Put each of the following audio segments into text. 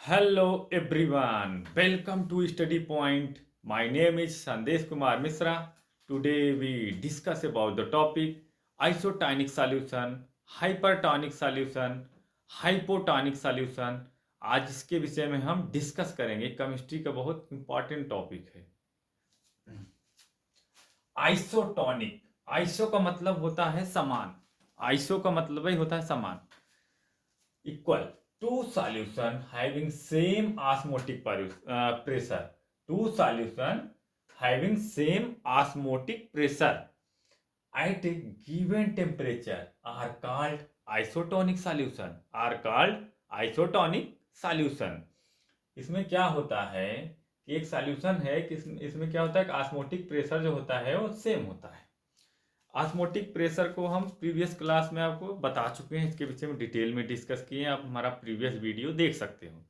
Hello everyone, welcome to Study Point. My name is Sandesh Kumar Misra. Today we discuss about the topic isotonic solution, hypertonic solution, hypotonic solution. आज इसके विषय में हम discuss करेंगे। Chemistry का बहुत important topic है। Isotonic, iso का मतलब होता है समान, आइसो का मतलब ही होता है समान। Equal two solution having same osmotic pressure. Two solution having same osmotic pressure at a given temperature are called isotonic solution. Are called isotonic solution. इसमें क्या होता है कि एक सॉल्यूशन है कि इसमें क्या होता है कि ऑस्मोटिक प्रेशर जो होता है वो सेम होता है। ऑस्मोटिक प्रेशर को हम प्रीवियस क्लास में आपको बता चुके हैं, इसके विषय में डिटेल में डिस्कस किए हैं। आप हमारा प्रीवियस वीडियो देख सकते हो।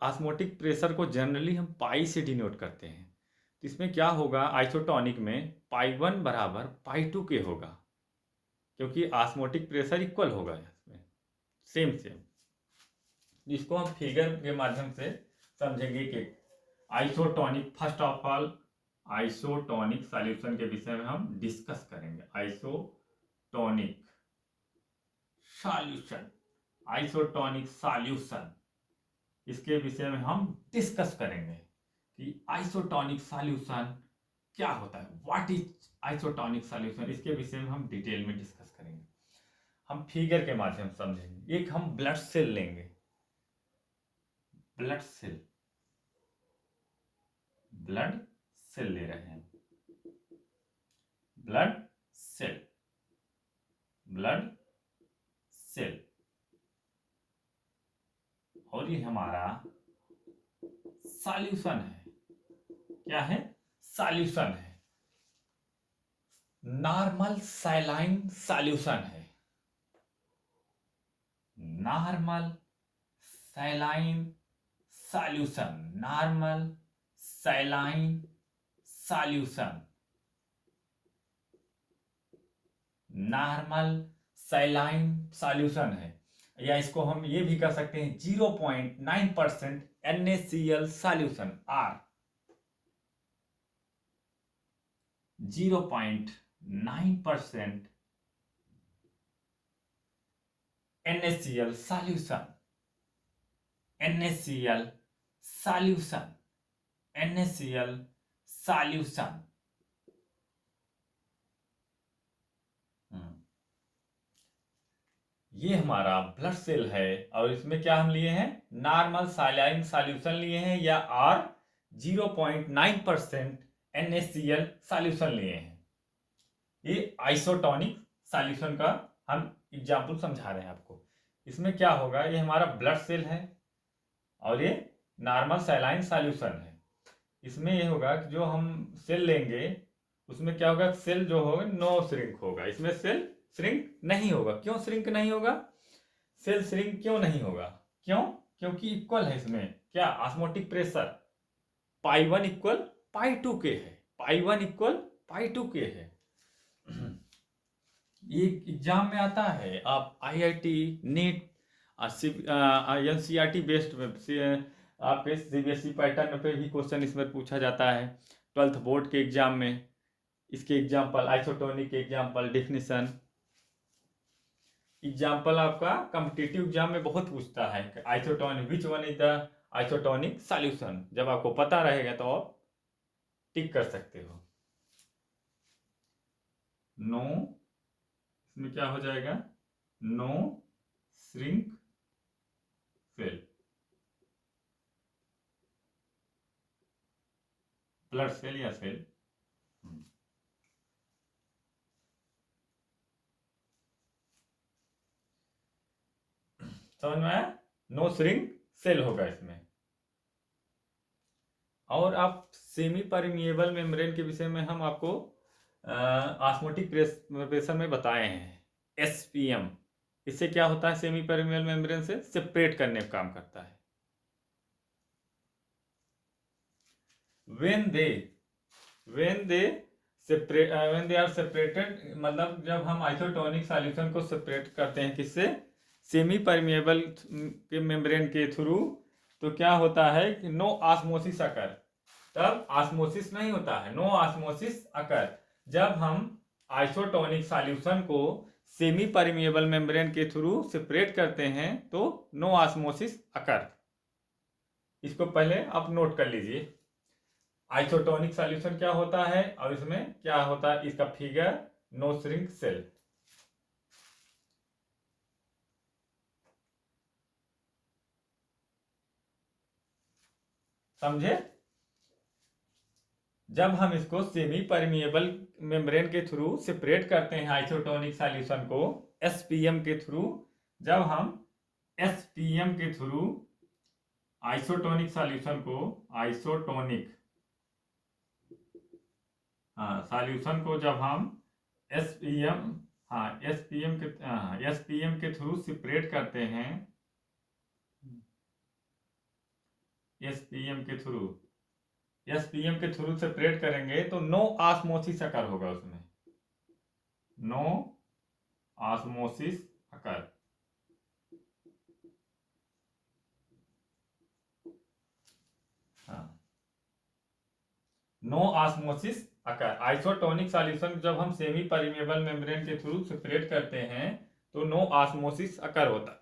ऑस्मोटिक प्रेशर को जनरली हम पाई से डिनोट करते हैं। तो इसमें क्या होगा, आइसोटॉनिक में पाई 1 बराबर पाई 2 के होगा, क्योंकि ऑस्मोटिक प्रेशर इक्वल होगा इसमें, सेम सेम। इसको हम फिगर के माध्यम से समझेंगे कि isotonic, first of all isotonic solution के विषय में हम डिस्कस करेंगे। आइसोटॉनिक सॉल्यूशन, आइसोटॉनिक सॉल्यूशन, इसके विषय में हम डिस्कस करेंगे कि आइसोटॉनिक सॉल्यूशन क्या होता है, व्हाट इज आइसोटॉनिक सॉल्यूशन। इसके विषय में हम डिटेल में डिस्कस करेंगे। हम फिगर के माध्यम से समझेंगे। एक हम ब्लड सेल लेंगे, ब्लड सेल, ब्लड सेल ले रहे हैं, ब्लड सेल, ब्लड सेल, और ये हमारा सॉल्यूशन है। क्या है? सॉल्यूशन है, नॉर्मल सैलाइन सॉल्यूशन है, normal saline solution, normal saline solution, normal saline solution है। या इसको हम ये भी कह सकते हैं 0.9% NaCl solution, or 0.9% NaCl solution, NaCl solution, NaCl solution. ये हमारा ब्लड सेल है और इसमें क्या हम लिए हैं, नॉर्मल सैलाइन सॉल्यूशन लिए हैं, या आर 0.9% NaCl सॉल्यूशन लिए हैं। ये आइसोटॉनिक सॉल्यूशन का हम एग्जाम्पल समझा रहे हैं आपको। इसमें क्या होगा, ये हमारा ब्लड सेल है और ये नॉर्मल सैलाइन सॉल्यूशन है। इसमें ये होगा कि जो हम सेल लेंगे उसमें क्या होगा, सेल जो होगा नो श्रिंक होगा, इसमें सेल श्रिंक नहीं होगा। क्यों श्रिंक नहीं होगा, सेल श्रिंक क्यों नहीं होगा, क्यों? क्योंकि इक्वल है इसमें क्या, osmotic pressure pi 1 equal pi 2 के है, पाई 1 इक्वल पाई 2 के है। ये एग्जाम में आता है, आप IIT नीट NCERT बेस्ड में आपके CBSE पैटर्न पे ही क्वेश्चन इसमें पूछा जाता है। 12th बोर्ड के एग्जाम में इसके एग्जाम्पल, आइसोटोनिक के एग्जाम्पल, डेफिनेशन, एग्जाम्पल आपका कॉम्पिटिटिव एग्जाम में बहुत पूछता है। Isotonic, which one is the isotonic solution, जब आपको पता रहेगा तो आप टिक कर सकते हो। नो, इसमें क्या हो जाएगा, no shrink cell, blood cell या सेल। समझ में आया, नो श्रिंक सेल होगा इसमें। और आप सेमी परमिएबल मेम्ब्रेन के विषय में हम आपको ऑस्मोटिक प्रेशर में बताए हैं, SPM। इससे क्या होता है, सेमी परमिएबल मेम्ब्रेन से सेपरेट करने का काम करता है। when they are separated, मतलब जब हम आइसोटोनिक सॉल्यूशन को सेपरेट करते हैं किससे, सेमी परमिएबल के मेम्ब्रेन के थ्रू, तो क्या होता है कि नो ऑस्मोसिस अकर, तब ऑस्मोसिस नहीं होता है, नो ऑस्मोसिस अकर। जब हम आइसोटोनिक सॉल्यूशन को सेमी परमिएबल मेम्ब्रेन के थ्रू सेपरेट करते हैं तो नो ऑस्मोसिस अकर। इसको पहले आप नोट कर लीजिए, आइसोटोनिक सॉल्यूशन क्या होता है और इसमें क्या होता है, इसका फिगर नो श्रिंक सेल। समझे? जब हम इसको सेमी परमिएबल मेम्ब्रेन के थ्रू सेपरेट करते हैं आइसोटोनिक सॉल्यूशन को एसपीएम के थ्रू, जब हम एसपीएम के थ्रू आइसोटोनिक सॉल्यूशन को आइसोटोनिक सॉल्यूशन को जब हम एसपीएम एसपीएम के थ्रू सेपरेट करते हैं, एसपीएम के थ्रू सेपरेट करेंगे तो नो ऑस्मोसिस अकर होगा उसमें, नो ऑस्मोसिस अकर। नो ऑस्मोसिस अकर, आइसोटोनिक सॉल्यूशन जब हम सेमी परमिएबल मेम्ब्रेन के थ्रू सेपरेट करते हैं तो नो ऑस्मोसिस अकर होता।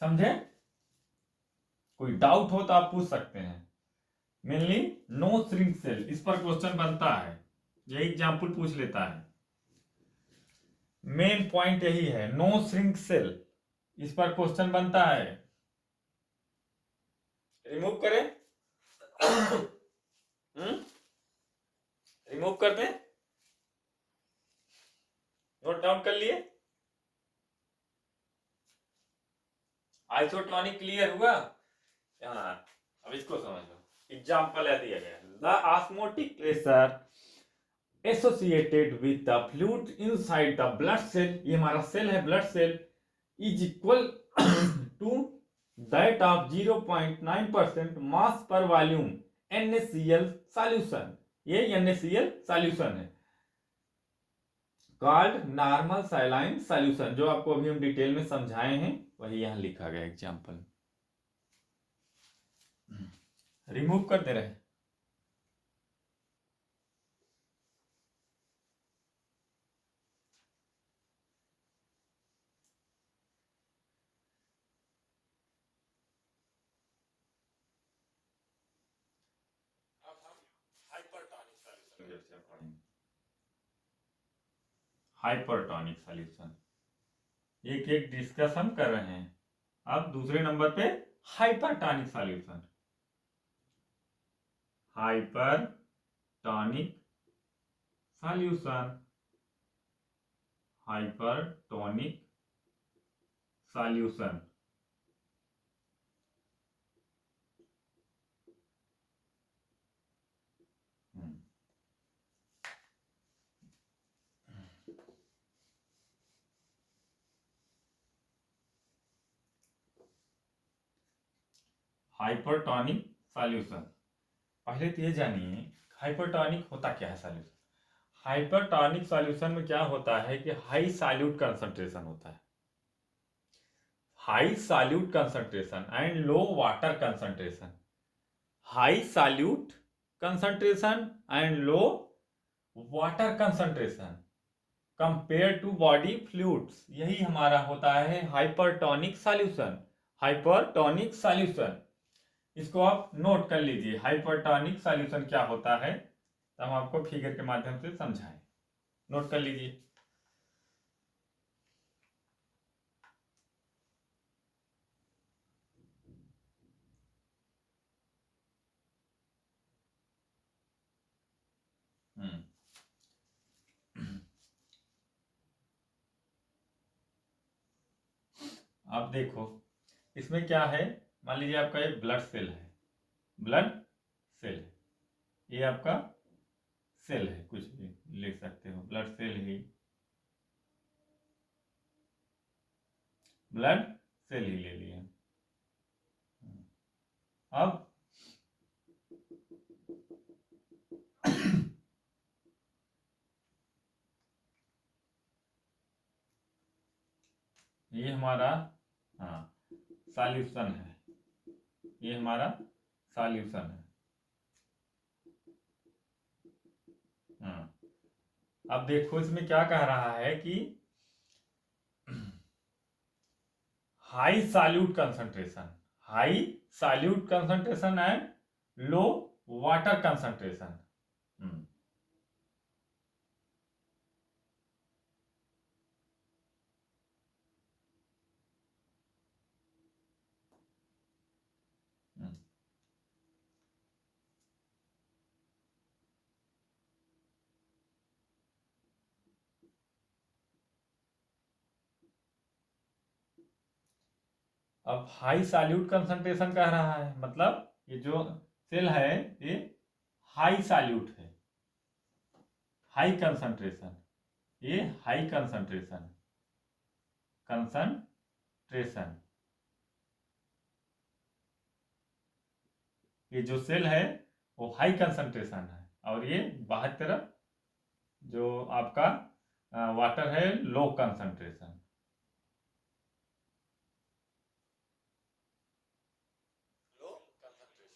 समझे? कोई डाउट हो तो आप पूछ सकते हैं। मेनली नो श्रिंक सेल, इस पर क्वेश्चन बनता है, यही एग्जाम्पल पूछ लेता है। मेन पॉइंट यही है, नो श्रिंक सेल, इस पर क्वेश्चन बनता है। रिमूव करें? रिमूव कर दें? नोट डाउन कर लिए? आइसोटोनिक क्लियर हुआ? हाँ, अब इसको समझ लो, एग्जाम्पल है दिया गया, the osmotic pressure associated with the fluid inside the blood cell, ये हमारा सेल है blood cell, is equal to that of 0.9% mass per volume NaCl solution, ये NaCl सॉल्यूशन है, कॉल्ड नॉर्मल सैलाइन सॉल्यूशन, जो आपको अभी हम डिटेल में समझाए हैं वही यहां लिखा गया एग्जाम्पल। रिमूव कर दे रहे हैं। अब हम हाइपरटोनिक सॉल्यूशन, हाइपरटोनिक सॉल्यूशन एक एक डिस्कशन कर रहे हैं। अब दूसरे नंबर पे hypertonic solution, hypertonic solution, hypertonic solution. Hypertonic solution, पहले तो ये जानिए हाइपरटोनिक होता क्या है सॉल्यूशन। हाइपरटोनिक सॉल्यूशन में क्या होता है कि हाई सॉल्यूट कंसंट्रेशन होता है, high solute concentration and low water concentration, high solute concentration and low water concentration compare to body fluids, यही हमारा होता है हाइपरटोनिक सॉल्यूशन, हाइपरटोनिक सॉल्यूशन। इसको आप नोट कर लीजिए, हाइपरटोनिक सॉल्यूशन क्या होता है, तो हम आपको फिगर के माध्यम से समझाएं, नोट कर लीजिए। अब देखो इसमें क्या है, मान लीजिए आपका एक ब्लड सेल है, ब्लड सेल, ये आपका सेल है, कुछ भी लिख सकते हो, ब्लड सेल ही, ब्लड सेल ही ले लिया। अब ये हमारा, हाँ, सॉल्यूशन है, ये हमारा सॉल्यूशन है। हाँ, अब देखो इसमें क्या कह रहा है कि high solute concentration, high solute concentration and low water concentration. अब हाई सॉल्यूट कंसंट्रेशन कह रहा है, मतलब ये जो सेल है ये हाई सॉल्यूट है, हाई कंसंट्रेशन, ये हाई कंसंट्रेशन, कंसंट्रेशन, ये जो सेल है वो हाई कंसंट्रेशन है, और ये बाहर की तरफ जो आपका वाटर है low concentration. Low concentration.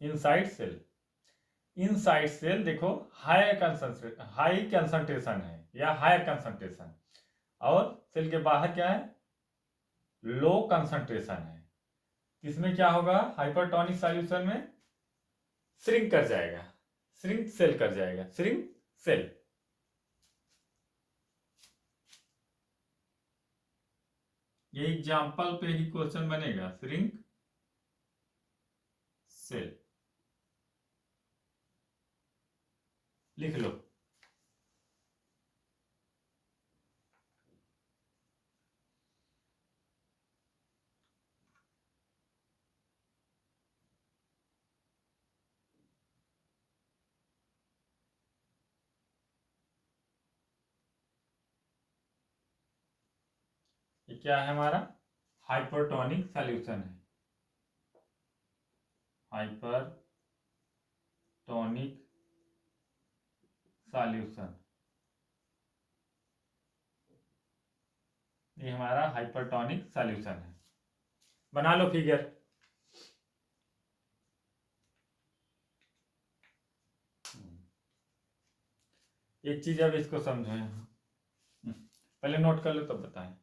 Inside cell, inside cell देखो हाई कंसंट्रेशन है या हायर कंसंट्रेशन, और सेल के बाहर क्या है, लो कंसंट्रेशन है। इसमें क्या होगा, हाइपरटोनिक सॉल्यूशन में श्रिंक कर जाएगा, श्रिंक सेल कर जाएगा, श्रिंक सेल। ये एग्जाम्पल पे ही क्वेश्चन बनेगा, श्रिंक सेल, लिख लो। ये क्या है हमारा, हाइपरटोनिक सॉल्यूशन है, हाइपरटोनिक सॉल्यूशन, ये हमारा हाइपरटोनिक सॉल्यूशन है। बना लो फिगर। एक चीज अब इसको समझो यहाँ, पहले नोट कर लो तब बताएं।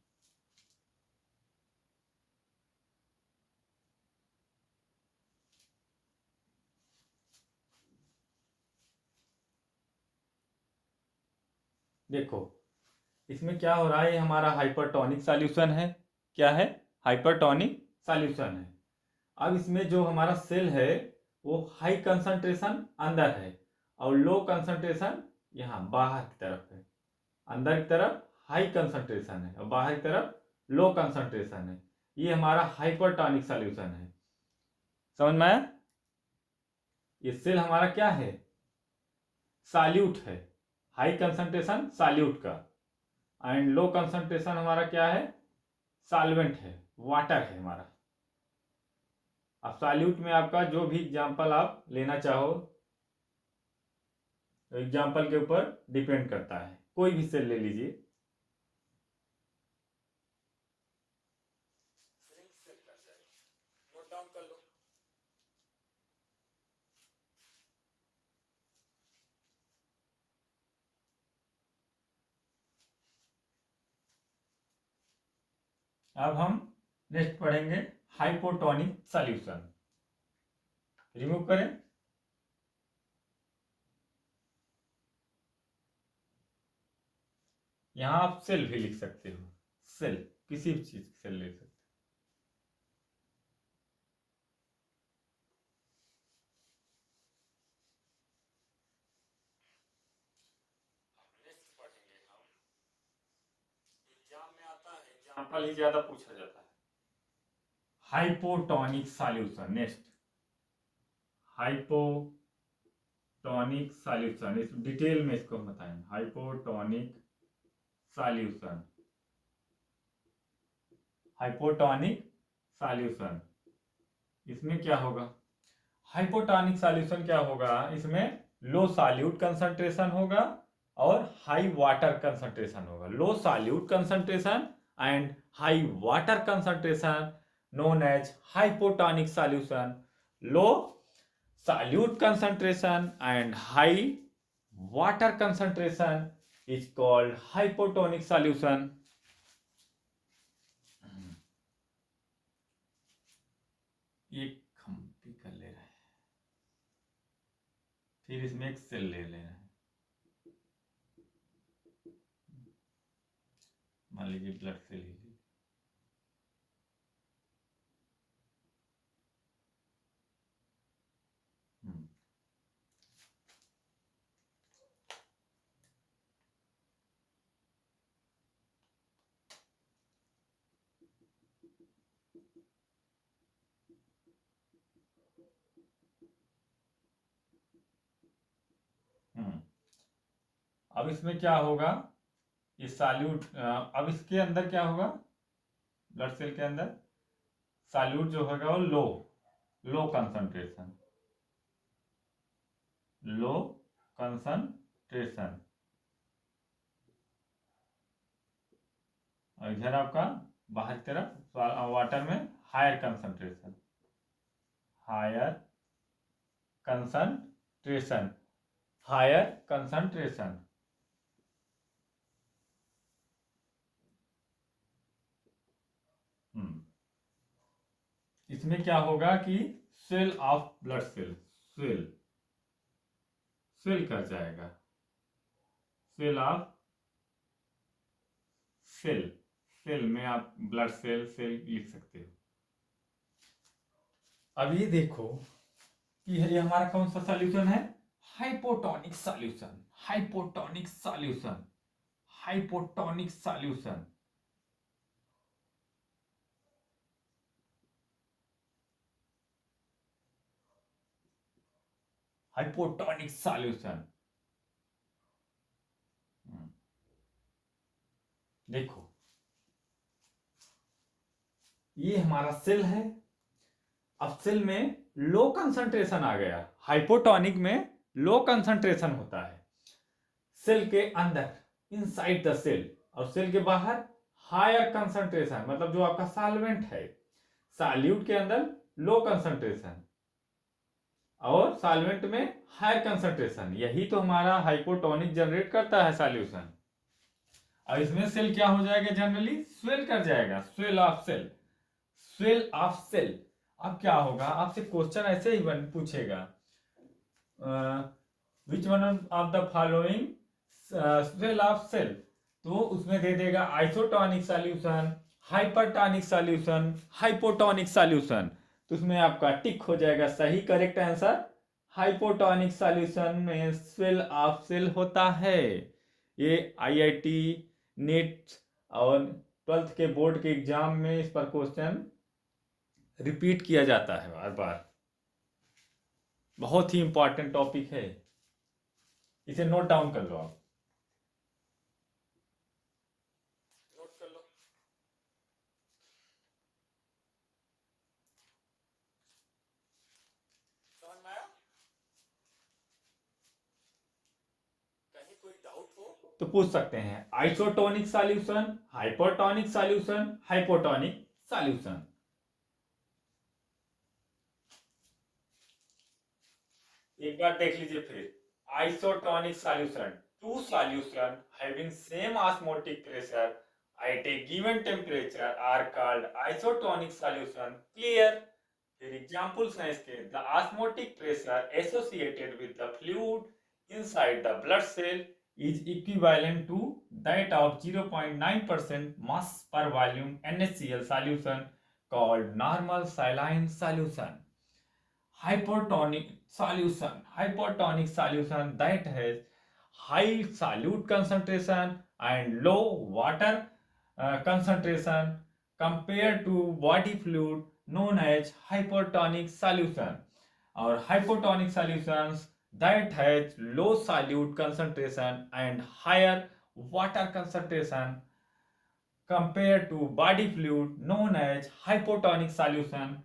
देखो इसमें क्या हो रहा है, ये हमारा हाइपरटोनिक सॉल्यूशन है, क्या है, हाइपरटोनिक सॉल्यूशन है। अब इसमें जो हमारा सेल है वो हाई कंसंट्रेशन अंदर है और लो कंसंट्रेशन यहाँ बाहर की तरफ है। अंदर की तरफ हाई कंसंट्रेशन है और बाहर की तरफ लो कंसंट्रेशन है। ये हमारा हाइपरटोनिक सॉल्यूशन है, समझ में आया। ये सेल हमारा क्या है, सॉल्यूट है, हाई कंसंट्रेशन सॉल्यूट का, एंड लो कंसंट्रेशन हमारा क्या है, सॉल्वेंट है, वाटर है हमारा। अब सॉल्यूट में आपका जो भी एग्जांपल आप लेना चाहो, एग्जाम्पल के ऊपर डिपेंड करता है, कोई भी सेल ले लीजिए। नोट डाउन कर लो। अब हम नेक्स्ट पढ़ेंगे हाइपोटोनिक सॉल्यूशन। रिमूव करें, यहां आप सेल भी लिख सकते हो, सेल किसी भी चीज सेल ले सकते हो। नेक्स्ट पढ़ेंगे हम, एग्जाम में आता है, एग्जाम्पल ही ज्यादा पूछा जाता है। Hypotonic solution, next hypotonic solution, इस डिटेल में इसको हम बताएंगे। हाइपोटोनिक सॉल्यूशन, हाइपोटोनिक सॉल्यूशन, इसमें क्या होगा, हाइपोटोनिक सॉल्यूशन क्या होगा, इसमें लो सॉल्यूट कंसंट्रेशन होगा और हाई वाटर कंसंट्रेशन होगा। Low solute concentration and high water concentration known as hypotonic solution. Low solute concentration and high water concentration is called hypotonic solution. ये हम भी कर ले रहे हैं, फिर इसमें एक सेल ले रहे हैं। मान लीजिए ब्लड सेल ही अब इसमें क्या होगा, ये सॉल्यूट, अब इसके अंदर क्या होगा, ब्लड सेल के अंदर सॉल्यूट जो होगा वो लो कंसंट्रेशन, लो कंसंट्रेशन, और इधर आपका बाहर की तरफ वाटर में higher concentration, higher concentration, higher concentration. इसमें क्या होगा कि cell of blood cell, cell कर जाएगा, सेल ऑफ सेल में आप ब्लड सेल लिख सकते हो। अब ये देखो कि ये हमारा कौन सा सॉल्यूशन है, hypotonic solution, hypotonic solution, hypotonic solution. Hypotonic solution, देखो ये हमारा सेल है। अब सेल में लो कंसंट्रेशन आ गया, हाइपोटोनिक में लो कंसंट्रेशन होता है सेल के अंदर, इनसाइड द सेल, और सेल के बाहर हायर कंसंट्रेशन, मतलब जो आपका सॉल्वेंट है, सॉल्यूट के अंदर लो कंसंट्रेशन और सॉल्वेंट में हायर कंसंट्रेशन, यही तो हमारा हाइपोटोनिक जनरेट करता है सॉल्यूशन। और इसमें सेल क्या हो जाएगा, जनरली स्वेल कर जाएगा, swell of cell, swell of cell. अब क्या होगा, आपसे क्वेश्चन ऐसे ही पूछेगा, which one of the following swell of cell, तो उसमें दे देगा isotonic solution, hypertonic solution, hypotonic solution, तो उसमें आपका टिक हो जाएगा सही, करेक्ट आंसर हाइपोटोनिक सॉल्यूशन में स्वेल ऑफ सेल होता है। ये आईआईटी, नीट और 12th के बोर्ड के एग्जाम में इस पर क्वेश्चन रिपीट किया जाता है बार बार, बहुत ही इंपॉर्टेंट टॉपिक है, इसे नोट डाउन कर लो आप, नोट कर लो। समझ में आया? कहीं कोई डाउट हो तो पूछ सकते हैं। Isotonic solution, hypertonic solution, hypotonic solution. एक बार देख लीजिए फिर, isotonic solution, two solution having same osmotic pressure at a given temperature are called isotonic solution. Clear? फिर एग्जांपल्स हैं इसके, the osmotic pressure associated with the fluid inside the blood cell is equivalent to that of 0.9% mass per volume NaCl solution called normal saline solution. Hypertonic solution that has high solute concentration and low water concentration compared to body fluid known as hypertonic solution, or hypotonic solutions that has low solute concentration and higher water concentration compared to body fluid known as hypotonic solution.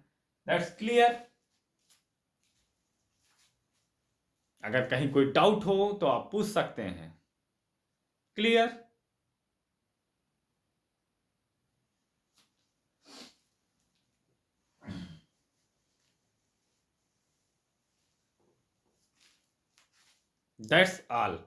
That's clear? अगर कहीं कोई doubt हो तो आप पूछ सकते हैं। Clear? That's all.